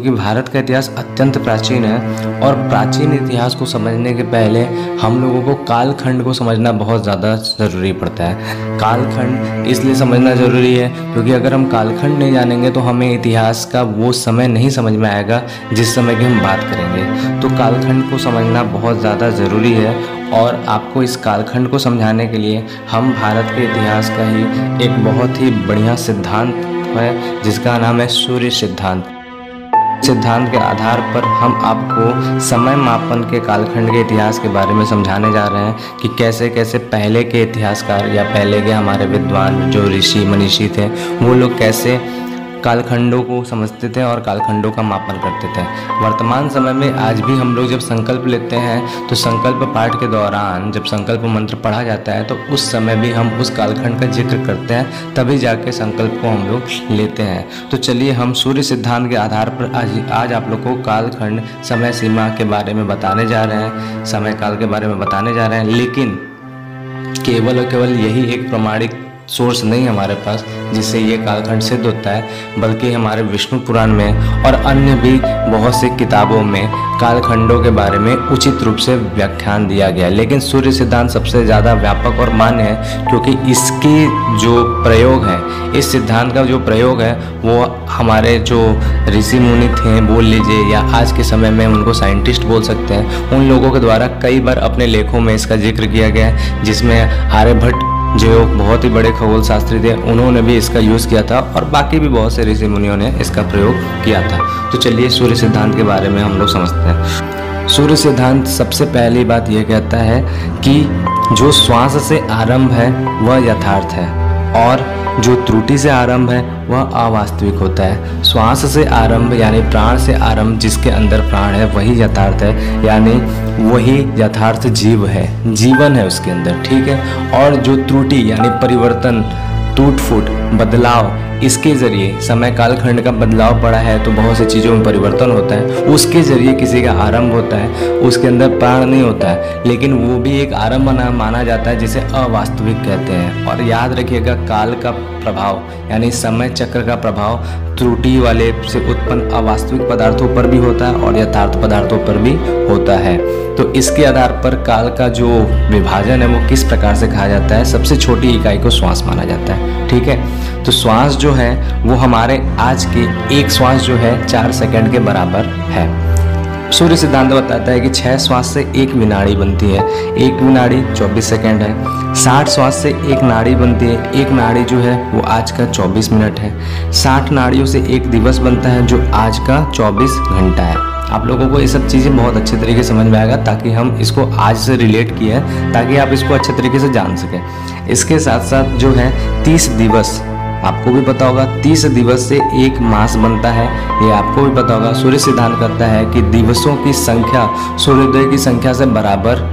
क्योंकि भारत का इतिहास अत्यंत प्राचीन है और प्राचीन इतिहास को समझने के पहले हम लोगों को कालखंड को समझना बहुत ज़्यादा ज़रूरी पड़ता है। कालखंड इसलिए समझना ज़रूरी है क्योंकि अगर हम कालखंड नहीं जानेंगे तो हमें इतिहास का वो समय नहीं समझ में आएगा जिस समय की हम बात करेंगे। तो कालखंड को समझना बहुत ज़्यादा ज़रूरी है और आपको इस कालखंड को समझाने के लिए हम भारत के इतिहास का ही एक बहुत ही बढ़िया सिद्धांत है जिसका नाम है सूर्य सिद्धांत। सिद्धांत के आधार पर हम आपको समय मापन के कालखंड के इतिहास के बारे में समझाने जा रहे हैं कि कैसे कैसे पहले के इतिहासकार या पहले के हमारे विद्वान जो ऋषि मनीषी थे वो लोग कैसे कालखंडों को समझते थे और कालखंडों का मापन करते थे। वर्तमान समय में आज भी हम लोग जब संकल्प लेते हैं तो संकल्प पाठ के दौरान जब संकल्प मंत्र पढ़ा जाता है तो उस समय भी हम उस कालखंड का जिक्र करते हैं, तभी जाके संकल्प को हम लोग लेते हैं। तो चलिए हम सूर्य सिद्धांत के आधार पर आज आप लोग को कालखंड समय सीमा के बारे में बताने जा रहे हैं, समय काल के बारे में बताने जा रहे हैं। लेकिन केवल और केवल यही एक प्रमाणिक सोर्स नहीं हमारे पास जिससे ये कालखंड सिद्ध होता है, बल्कि हमारे विष्णु पुराण में और अन्य भी बहुत सी किताबों में कालखंडों के बारे में उचित रूप से व्याख्यान दिया गया है। लेकिन सूर्य सिद्धांत सबसे ज़्यादा व्यापक और मान्य है क्योंकि इसकी जो प्रयोग है, इस सिद्धांत का जो प्रयोग है वो हमारे जो ऋषि मुनि थे बोल लीजिए या आज के समय में उनको साइंटिस्ट बोल सकते हैं, उन लोगों के द्वारा कई बार अपने लेखों में इसका जिक्र किया गया है, जिसमें आर्यभट्ट जो बहुत ही बड़े खगोल शास्त्री थे उन्होंने भी इसका यूज़ किया था और बाकी भी बहुत से ऋषि मुनियों ने इसका प्रयोग किया था। तो चलिए सूर्य सिद्धांत के बारे में हम लोग समझते हैं। सूर्य सिद्धांत सबसे पहली बात यह कहता है कि जो श्वास से आरंभ है वह यथार्थ है और जो त्रुटि से आरंभ है वह अवास्तविक होता है। श्वास से आरंभ यानी प्राण से आरंभ, जिसके अंदर प्राण है वही यथार्थ है, यानी वही यथार्थ जीव है, जीवन है उसके अंदर, ठीक है। और जो त्रुटि यानी परिवर्तन, टूट फूट, बदलाव, इसके ज़रिए समय कालखंड का बदलाव पड़ा है तो बहुत सी चीज़ों में परिवर्तन होता है, उसके ज़रिए किसी का आरंभ होता है, उसके अंदर प्राण नहीं होता है, लेकिन वो भी एक आरंभ माना जाता है जिसे अवास्तविक कहते हैं। और याद रखिएगा काल का प्रभाव यानी समय चक्र का प्रभाव त्रुटि वाले से उत्पन्न अवास्तविक पदार्थों पर भी होता है और यथार्थ पदार्थों पर भी होता है। तो इसके आधार पर काल का जो विभाजन है वो किस प्रकार से कहा जाता है, सबसे छोटी इकाई को श्वास माना जाता है, ठीक है। तो श्वास जो है वो हमारे आज के एक श्वास जो है 4 सेकंड के बराबर है। सूर्य सिद्धांत बताता है कि 6 श्वास से एक विनाड़ी बनती है, एक विनाड़ी 24 सेकंड है। 60 श्वास से एक नाड़ी बनती है, एक नाड़ी जो है वो आज का 24 मिनट है। 60 नाड़ियों से एक दिवस बनता है जो आज का 24 घंटा है। आप लोगों को ये सब चीज़ें बहुत अच्छे तरीके से समझ में आएगा ताकि हम इसको आज से रिलेट किए हैं ताकि आप इसको अच्छे तरीके से जान सकें। इसके साथ साथ जो है 30 दिवस, आपको भी पता होगा 30 दिवस से एक मास बनता है, ये आपको भी पता होगा। सूर्य सिद्धांत करता है कि दिवसों की संख्या सूर्योदय की संख्या से बराबर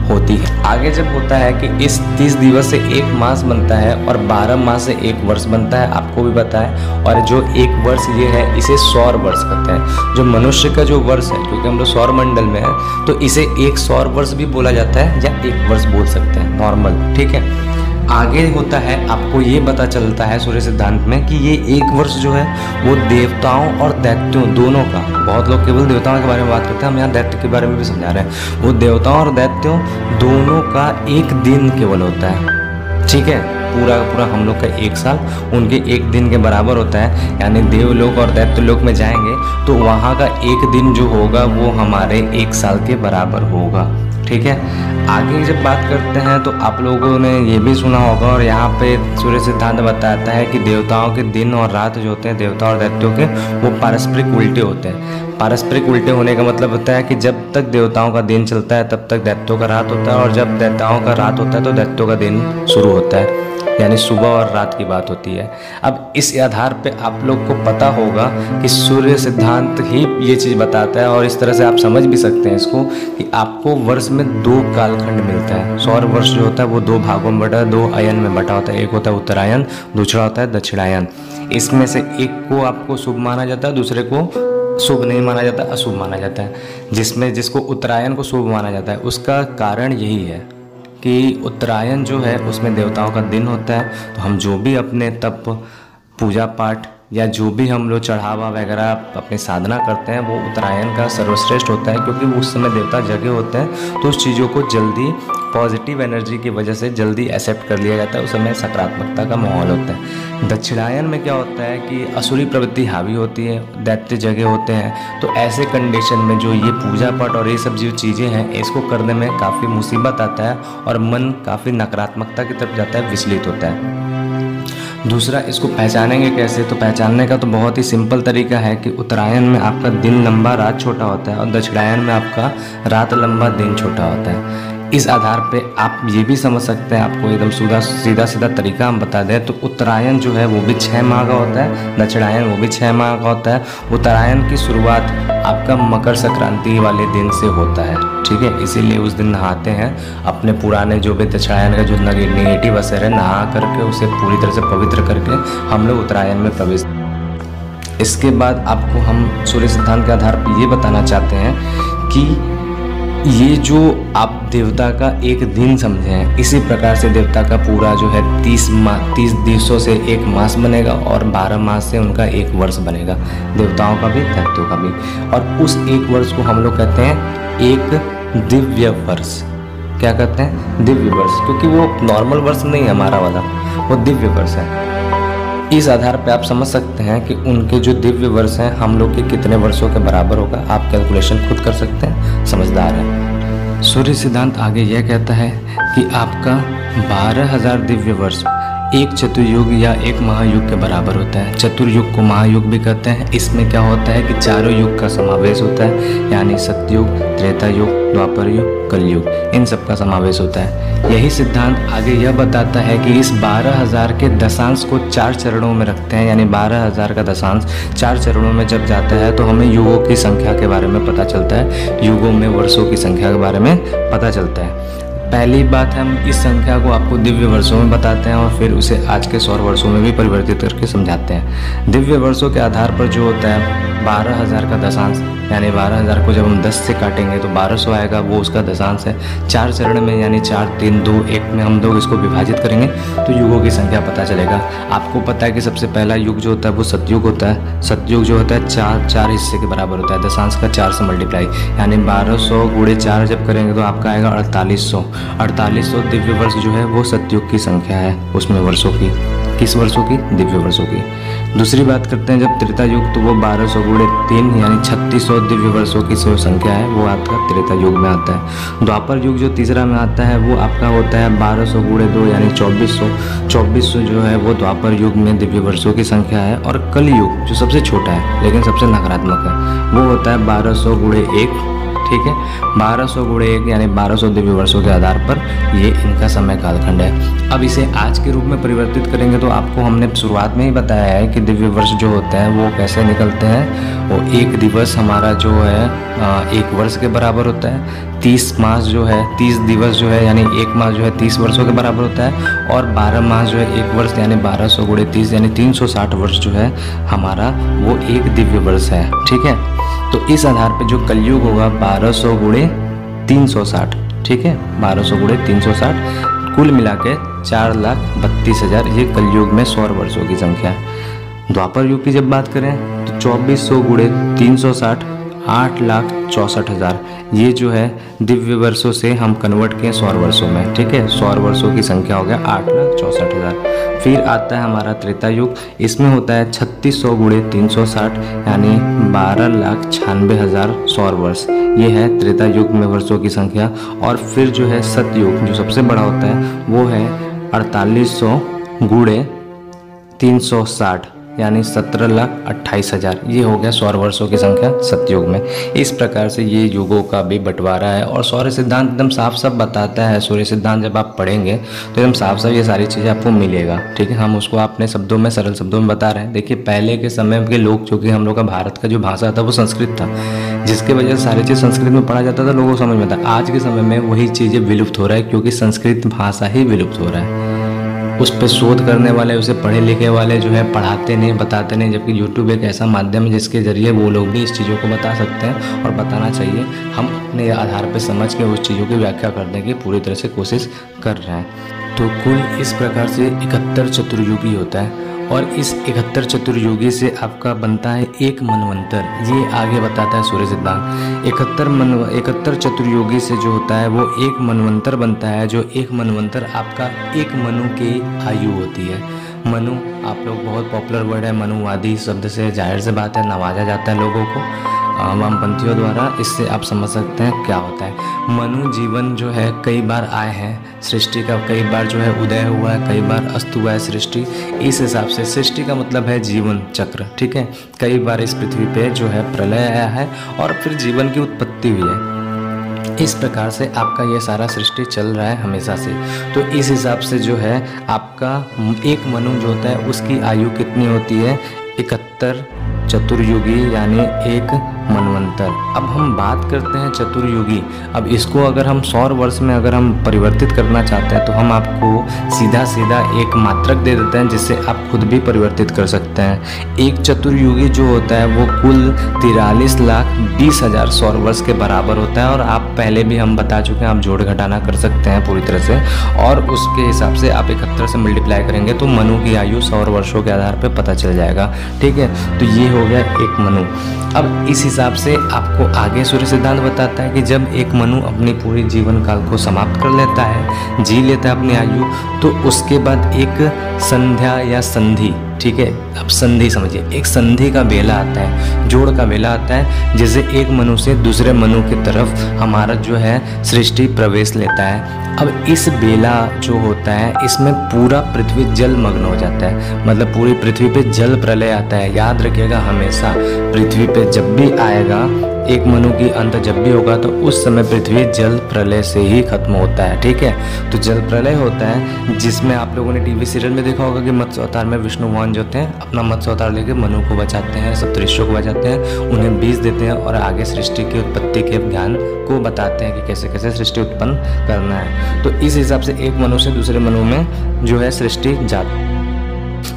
होती है। आगे जब होता है कि इस 30 दिवस से एक मास बनता है और 12 मास से एक वर्ष बनता है, आपको भी पता है। और जो एक वर्ष ये है इसे सौर वर्ष कहते हैं। जो मनुष्य का जो वर्ष है, क्योंकि हम लोग सौर मंडल में है तो इसे एक सौर वर्ष भी बोला जाता है या एक वर्ष बोल सकते हैं नॉर्मल, ठीक है। आगे होता है आपको ये पता चलता है सूर्य सिद्धांत में कि ये एक वर्ष जो है वो देवताओं और दैत्यों दोनों का, बहुत लोग केवल देवताओं के बारे में बात करते हैं, हम यहाँ दैत्य के बारे में भी समझा रहे हैं, वो देवताओं और दैत्यों दोनों का एक दिन केवल होता है, ठीक है। पूरा पूरा हम लोग का एक साल उनके एक दिन के बराबर होता है, यानी देवलोक और दैत्यलोक में जाएंगे तो वहाँ का एक दिन जो होगा वो हमारे एक साल के बराबर होगा, ठीक है। आगे जब बात करते हैं तो आप लोगों ने ये भी सुना होगा और यहाँ पे सूर्य सिद्धांत बताता है कि देवताओं के दिन और रात जो होते हैं, देवता और दैत्यों के, वो पारस्परिक उल्टे होते हैं। पारस्परिक उल्टे होने का मतलब होता है कि जब तक देवताओं का दिन चलता है तब तक दैत्यों का रात होता है और जब देवताओं का रात होता है तो दैत्यों का दिन शुरू होता है, यानी सुबह और रात की बात होती है। अब इस आधार पे आप लोग को पता होगा कि सूर्य सिद्धांत ही ये चीज़ बताता है और इस तरह से आप समझ भी सकते हैं इसको कि आपको वर्ष में 2 कालखंड मिलता है। सौर वर्ष जो होता है वो 2 भागों में बटा, 2 अयन में बटा होता है। एक होता है उत्तरायण, दूसरा होता है दक्षिणायन। इसमें से एक को आपको शुभ माना जाता है, दूसरे को शुभ नहीं माना जाता, अशुभ माना जाता है। जिसको उत्तरायण को शुभ माना जाता है उसका कारण यही है कि उत्तरायण जो है उसमें देवताओं का दिन होता है, तो हम जो भी अपने तप, पूजा पाठ या जो भी हम लोग चढ़ावा वगैरह अपनी साधना करते हैं वो उत्तरायण का सर्वश्रेष्ठ होता है, क्योंकि उस समय देवता जगे होते हैं तो उस चीज़ों को जल्दी पॉजिटिव एनर्जी की वजह से जल्दी एक्सेप्ट कर लिया जाता है, उस समय सकारात्मकता का माहौल होता है। दक्षिणायन में क्या होता है कि असुरी प्रवृत्ति हावी होती है, दैत्य जगे होते हैं, तो ऐसे कंडीशन में जो ये पूजा पाठ और ये सब जो चीज़ें हैं इसको करने में काफ़ी मुसीबत आता है और मन काफ़ी नकारात्मकता की तरफ जाता है, विचलित होता है। दूसरा, इसको पहचानेंगे कैसे? तो पहचानने का तो बहुत ही सिंपल तरीका है कि उत्तरायण में आपका दिन लंबा रात छोटा होता है और दक्षिणायन में आपका रात लंबा दिन छोटा होता है। इस आधार पे आप ये भी समझ सकते हैं, आपको एकदम सीधा तरीका हम बता दें तो उत्तरायण जो है वो भी 6 माह का होता है, दक्षिणायन वो भी 6 माह का होता है। उत्तरायण की शुरुआत आपका मकर संक्रांति वाले दिन से होता है, ठीक है, इसीलिए उस दिन नहाते हैं, अपने पुराने जो भी दक्षिणायन का जो नेगेटिव असर है नहा करके उसे पूरी तरह से पवित्र करके हम लोग उत्तरायण में प्रवेश। इसके बाद आपको हम सूर्य सिद्धांत के आधार पर ये बताना चाहते हैं कि ये जो आप देवता का एक दिन समझें, इसी प्रकार से देवता का पूरा जो है 30 दिवसों से एक मास बनेगा और 12 मास से उनका एक वर्ष बनेगा, देवताओं का भी दैत्यों का भी। और उस एक वर्ष को हम लोग कहते हैं एक दिव्य वर्ष। क्या कहते हैं? दिव्य वर्ष, क्योंकि वो नॉर्मल वर्ष नहीं है हमारा वाला, वो दिव्य वर्ष है। इस आधार पे आप समझ सकते हैं कि उनके जो दिव्य वर्ष हैं हम लोग के कितने वर्षों के बराबर होगा, आप कैलकुलेशन खुद कर सकते हैं, समझदार हैं। सूर्य सिद्धांत आगे यह कहता है कि आपका 12,000 दिव्य वर्ष एक चतुर्युग या एक महायुग के बराबर होता है। चतुर्युग को महायुग भी कहते हैं। इसमें क्या होता है कि चारों युग का समावेश होता है, यानी सतयुग, त्रेता युग, द्वापर युग, कलयुग, इन सब का समावेश होता है। यही सिद्धांत आगे यह बताता है कि इस 12,000 के दशांश को 4 चरणों में रखते हैं, यानी 12,000 का दशांश 4 चरणों में जब जाता है तो हमें युगों की संख्या के बारे में पता चलता है, युगों में वर्षों की संख्या के बारे में पता चलता है। पहली बात है, हम इस संख्या को आपको दिव्य वर्षों में बताते हैं और फिर उसे आज के सौर वर्षों में भी परिवर्तित करके समझाते हैं। दिव्य वर्षों के आधार पर जो होता है 12,000 का दशांश, यानी 12,000 को जब हम 10 से काटेंगे तो 1200 आएगा, वो उसका दशांश है। 4 चरण में यानी 4, 3, 2, 1 में हम लोग इसको विभाजित करेंगे तो युगों की संख्या पता चलेगा। आपको पता है कि सबसे पहला युग जो होता है वो सतयुग होता है। सतयुग जो होता है 4 हिस्से के बराबर होता है, दशांश का 4 से मल्टीप्लाई, यानी 1200 गुणे 4 जब करेंगे तो आपका आएगा 4800। 4800 दिव्य वर्ष जो है वो सतयुग की संख्या है, उसमें वर्षों की, किस वर्षों की? दिव्य वर्षों की। दूसरी बात करते हैं जब त्रेता युग, तो वो 1200 गुणे 3 यानी 3600 दिव्य वर्षों की जो संख्या है वो आपका त्रेता युग में आता है। द्वापर युग जो तीसरा में आता है वो आपका होता है 1200 गुणे 2 यानी 2400। 2400 जो है वो द्वापर युग में दिव्य वर्षों की संख्या है। और कलयुग जो सबसे छोटा है लेकिन सबसे नकारात्मक है वो होता है 1200 गुणे 1, ठीक है, 1200 गुणे 1 यानी 1200 दिव्य वर्षों के आधार पर ये इनका समय कालखंड है। अब इसे आज के रूप में परिवर्तित करेंगे तो आपको हमने शुरुआत में ही बताया है कि दिव्य वर्ष जो होते हैं वो कैसे निकलते हैं। वो एक दिवस हमारा जो है एक वर्ष के बराबर होता है। 30 मास जो है, 30 दिवस जो है यानी एक मास जो है 30 वर्षों के बराबर होता है। और 12 मास जो है एक वर्ष यानी 1200 गुणे 30 यानी 360 वर्ष जो है हमारा वो एक दिव्य वर्ष है, ठीक है। तो इस आधार पे जो कलयुग होगा 1200 गुणे 360, ठीक है, 1200 गुणे 360, कुल मिला के 4,32,000 ये कलयुग में सौर वर्षों की संख्या है। द्वापर युग की जब बात करें तो 2400 गुणे 360 8,64,000 ये जो है दिव्य वर्षों से हम कन्वर्ट किए सौर वर्षों में, ठीक है, सौर वर्षों की संख्या हो गया 8,64,000। फिर आता है हमारा त्रेता युग, इसमें होता है 3600 गुणे 360 यानी 12,96,000 सौर वर्ष, ये है त्रेता युग में वर्षों की संख्या। और फिर जो है सतयुग जो सबसे बड़ा होता है वो है 4800 गुणे 360 यानी 17,28,000 ये हो गया सौर वर्षों की संख्या सतयुग में। इस प्रकार से ये युगों का भी बंटवारा है और सूर्य सिद्धांत एकदम साफ साफ बताता है। सूर्य सिद्धांत जब आप पढ़ेंगे तो एकदम साफ साफ ये सारी चीज़ें आपको मिलेगा, ठीक है। हम उसको अपने शब्दों में, सरल शब्दों में बता रहे हैं। देखिए पहले के समय के लोग, चूँकि हम लोग का भारत का जो भाषा था वो संस्कृत था, जिसके वजह से सारी चीज़ संस्कृत में पढ़ा जाता था, लोगों को समझ में आता। आज के समय में वही चीज़ें विलुप्त हो रहा है क्योंकि संस्कृत भाषा ही विलुप्त हो रहा है। उस पर शोध करने वाले, उसे पढ़े लिखे वाले जो है पढ़ाते नहीं, बताते नहीं, जबकि यूट्यूब एक ऐसा माध्यम है जिसके ज़रिए वो लोग भी इस चीज़ों को बता सकते हैं और बताना चाहिए। हम अपने आधार पर समझ के उस चीज़ों की व्याख्या करने की पूरी तरह से कोशिश कर रहे हैं। तो कुल इस प्रकार से 71 चतुर्युगी होता है और इस 71 चतुर्युगी से आपका बनता है एक मनवंतर। ये आगे बताता है सूर्य सिद्धांत। 71 चतुर्युगी से जो होता है वो एक मनवंतर बनता है, जो एक मनवंतर आपका एक मनु की आयु होती है। मनु आप लोग बहुत पॉपुलर वर्ड है, मनुवादी शब्द से जाहिर से बात है नवाजा जाता है लोगों को वामपंथियों द्वारा। इससे आप समझ सकते हैं क्या होता है। मनु जीवन जो है कई बार आए हैं सृष्टि का, कई बार जो है उदय हुआ है, कई बार अस्त हुआ है सृष्टि। इस हिसाब से सृष्टि का मतलब है जीवन चक्र, ठीक है। कई बार इस पृथ्वी पे जो है प्रलय आया है और फिर जीवन की उत्पत्ति हुई है। इस प्रकार से आपका ये सारा सृष्टि चल रहा है हमेशा से। तो इस हिसाब से जो है आपका एक मनु जो होता है उसकी आयु कितनी होती है? 71 चतुर्युगी यानी एक मनवंतर। अब हम बात करते हैं चतुर्युगी। अब इसको अगर हम सौर वर्ष में अगर हम परिवर्तित करना चाहते हैं तो हम आपको सीधा सीधा एक मात्रक दे देते हैं जिससे आप खुद भी परिवर्तित कर सकते हैं। एक चतुर्युगी जो होता है वो कुल 43,20,000 सौर वर्ष के बराबर होता है। और आप पहले भी हम बता चुके हैं, आप जोड़ घटाना कर सकते हैं पूरी तरह से, और उसके हिसाब से आप 71 से मल्टीप्लाई करेंगे तो मनु की आयु सौर वर्षों के आधार पर पता चल जाएगा, ठीक है। तो ये हो गया एक मनु। अब इस हिसाब से आपको आगे सूर्य सिद्धांत बताता है कि जब एक मनु अपनी पूरी जीवन काल को समाप्त कर लेता है, जी लेता है अपनी आयु, तो उसके बाद एक संध्या या संधि, ठीक है। अब संधि समझिए, एक संधि का बेला आता है, जोड़ का बेला आता है, जैसे एक मनु से दूसरे मनु की तरफ हमारा जो है सृष्टि प्रवेश लेता है। अब इस बेला जो होता है इसमें पूरा पृथ्वी जल मग्न हो जाता है, मतलब पूरी पृथ्वी पे जल प्रलय आता है। याद रखिएगा हमेशा, पृथ्वी पे जब भी आएगा एक मनु की अंत जब भी होगा तो उस समय पृथ्वी जल प्रलय से ही खत्म होता है, ठीक है। तो जल प्रलय होता है जिसमें आप लोगों ने टीवी सीरियल में देखा होगा कि मत्स्य अवतार में विष्णु भगवान जो होते हैं अपना मत्स्य अवतार लेके मनु को बचाते हैं, सप्तऋषियों को बचाते हैं, उन्हें बीज देते हैं और आगे सृष्टि की उत्पत्ति के ज्ञान को बताते हैं कि कैसे कैसे सृष्टि उत्पन्न करना है। तो इस हिसाब से एक मनु से दूसरे मनु में जो है सृष्टि जाती है।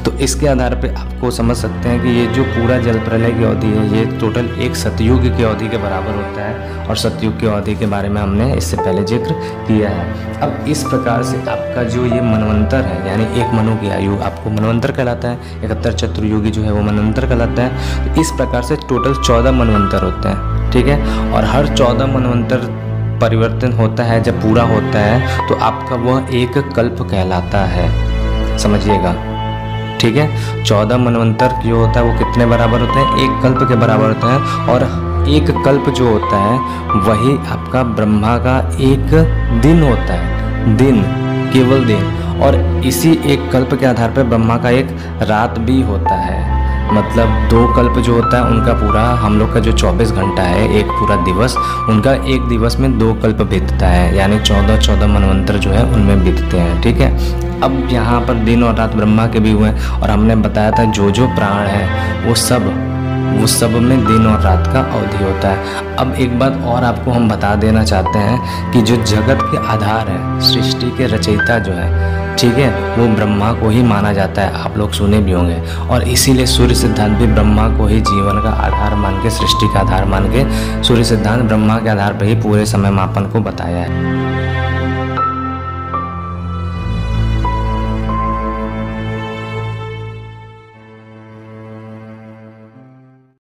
तो इसके आधार पे आपको समझ सकते हैं कि ये जो पूरा जल प्रलय की अवधि है ये टोटल एक सतयुग की अवधि के बराबर होता है, और सतयुग की अवधि के बारे में हमने इससे पहले जिक्र किया है। अब इस प्रकार से आपका जो ये मनवंतर है यानी एक मनु की आयु आपको मनवंतर कहलाता है, 71 चतुर्युगी जो है वो मनवंतर कहलाता है। तो इस प्रकार से टोटल 14 मनवंतर होते हैं, ठीक है। और हर 14 मनवंतर परिवर्तन होता है जब पूरा होता है तो आपका वह एक कल्प कहलाता है, समझिएगा, ठीक है। 14 मनवंतर जो होता है वो कितने बराबर होते हैं? एक कल्प के बराबर होते हैं। और एक कल्प जो होता है वही आपका ब्रह्मा का एक दिन होता है, दिन, केवल दिन। और इसी एक कल्प के आधार पर ब्रह्मा का एक रात भी होता है। मतलब 2 कल्प जो होता है उनका पूरा हम लोग का जो 24 घंटा है एक पूरा दिवस, उनका एक दिवस में 2 कल्प बीतता है, यानी 14 मनवंतर जो है उनमें बीतते हैं, ठीक है। अब यहाँ पर दिन और रात ब्रह्मा के भी हुए और हमने बताया था जो प्राण है वो सब में दिन और रात का अवधि होता है। अब एक बात और आपको हम बता देना चाहते हैं कि जो जगत के आधार है, सृष्टि के रचयिता जो है, ठीक है, वो ब्रह्मा को ही माना जाता है। आप लोग सुने भी होंगे, और इसीलिए सूर्य सिद्धांत भी ब्रह्मा को ही जीवन का आधार मान के, सृष्टि का आधार मान के सूर्य सिद्धांत ब्रह्मा के आधार पर ही पूरे समय मापन को बताया है।